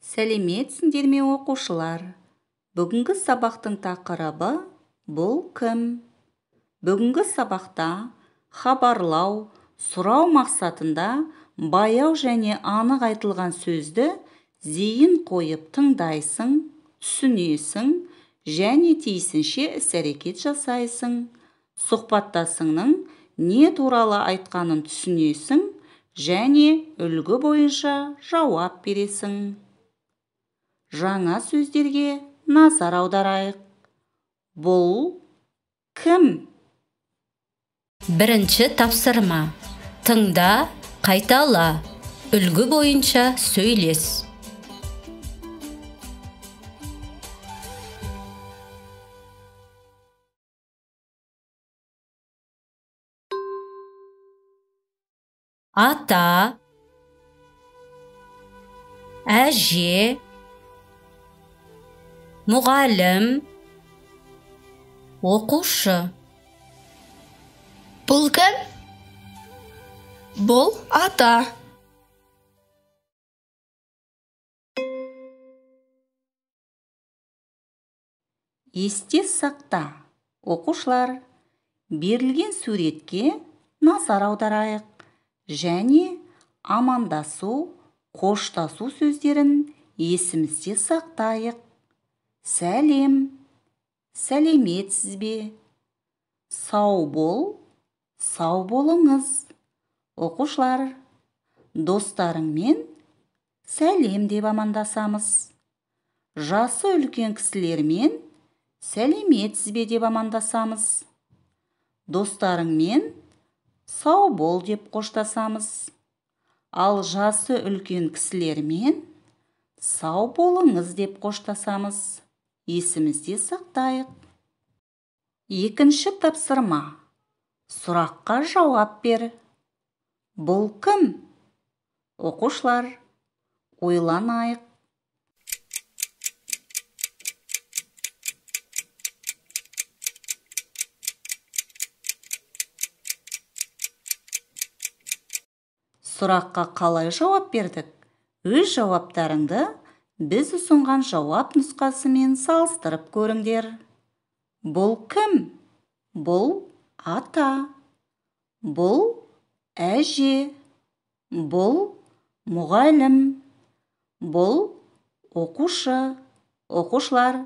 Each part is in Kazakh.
Сәлеметсіңдер ме оқушылар? Бүгінгі сабақтың тақырыбы бұл кім? Бүгінгі сабақта хабарлау, сұрау мақсатында баяу және анық айтылған сөзді зейін қойып тыңдайсың, түсінесің және тиісінше іс-әрекет жасайсың. Сұхбаттасыңның не туралы айтқанын түсінесің және үлгі бойынша жауап бересің. Жаңа сөздерге назар аударайық. Бұл кім? Бірінші тапсырма. Тыңда, қайтала. Үлгі бойынша сөйлес. Ата, әже, мұғалім, оқушы. Бұл кім? Бұл ата. Есте сақта. Оқушылар, берілген суретке назар аударайық және амандасу, қоштасу сөздерін есімізде сақтайық. Сәлем, сәлеметсіз бе? Сау бол, сау болыңыз. Оқушылар, достарыңмен сәлем деп амандасамыз. Жасы үлкен кісілермен сәлеметсіз бе деп амандасамыз. Достарыңмен сау бол деп қоштасамыз. Ал жасы үлкен кісілермен сау болыңыз деп қоштасамыз. Есімізде сақтайық. Екінші тапсырма. Сұраққа жауап бер. Бұл кім? Оқушылар, ойланайық. Сұраққа қалай жауап бердік? Өз жауаптарыңды біз ұсынған жауап нұсқасымен салыстырып көріңдер. Бұл кім? Бұл ата. Бұл әже. Бұл мұғалім. Бұл оқушы. Оқушылар,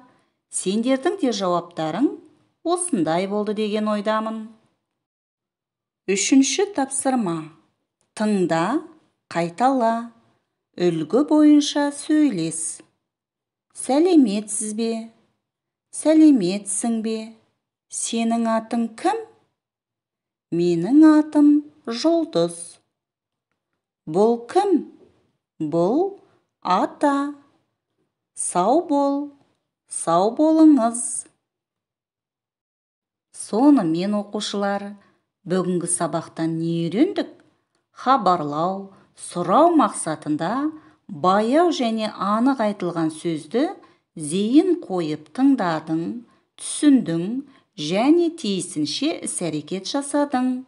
сендердің де жауаптарың осындай болды деген ойдамын. Үшінші тапсырма. Тыңда, қайтала. Үлгі бойынша сөйлес. Сәлеметсіз бе? Сәлеметсің бе? Сенің атың кім? Менің атым Жұлдыз. Бұл кім? Бұл ата. Сау бол, сау болыңыз. Сонымен оқушылар, бүгінгі сабақтан не үйрендік? Хабарлау, сұрау мақсатында баяу және анық айтылған сөзді зейін қойып тыңдадың, түсіндің және тиісінше іс-әрекет жасадың.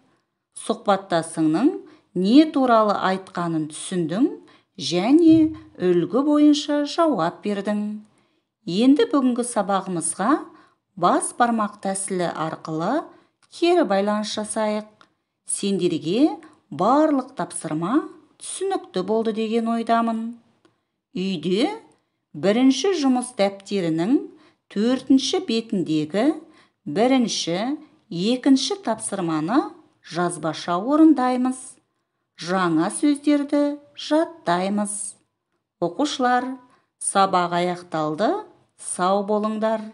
Сұхбаттасыңның не туралы айтқанын түсіндің және үлгі бойынша жауап бердің. Енді бүгінгі сабағымызға бас бармақ тәсілі арқылы кері байланыс жасайық. Сендерге барлық тапсырма түсінікті болды деген ойдамын. Үйде бірінші жұмыс дәптерінің 4-ші бетіндегі бірінші, екінші тапсырманы жазбаша орындаймыз. Жаңа сөздерді жаттаймыз. Оқушылар, сабақ аяқталды. Сау болыңдар.